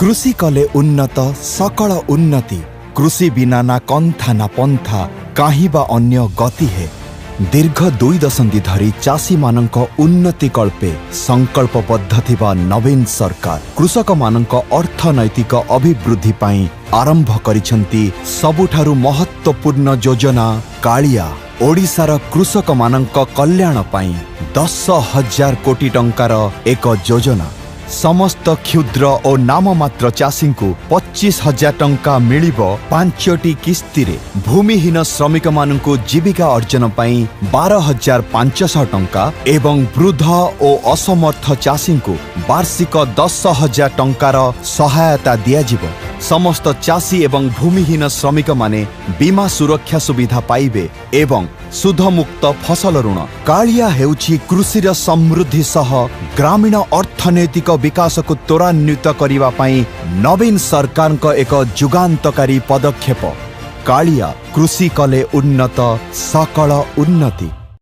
कृषि कले उन्नत सकल उन्नति। कृषि बिना ना कंथा ना पंथा काहीं बा अन्य गति है। दीर्घ 2 दशंधि धरी चाषी मानक उन्नति कल्पे संकल्पबद्ध थिबा नवीन सरकार कृषक मानक अर्थनैतिक अभिवृद्धि पाई आरंभ करिसेंती सबुठारु महत्वपूर्ण योजना कालिया। ओडिशार कृषक मानक कल्याण पाई 10,000 कोटी टंकार एक योजना। समस्त क्षुद्र और नाममात्र चाषी को 25,000 टंका मिलिबो 5टी किस्ती रे। भूमिहीन श्रमिक मानकु जीविका अर्जन पाई 12,500 टंका एवं वृद्ध और असमर्थ चाषी को वार्षिक 10,000 टंकार सहायता दियाजिबो। समस्त चाषी एवं भूमिहीन श्रमिक माने बीमा सुरक्षा सुविधा पाइबे एवं सुधमुक्त फसल ऋण। कालिया हेउछि कृषिर समृद्धि सह ग्रामीण अर्थनैतिक विकास को त्वरान्वित करिवा पई नवीन सरकार को एक जुगान्तकारी पदक्षेप। कालिया कृषि कले उन्नत सकल उन्नति।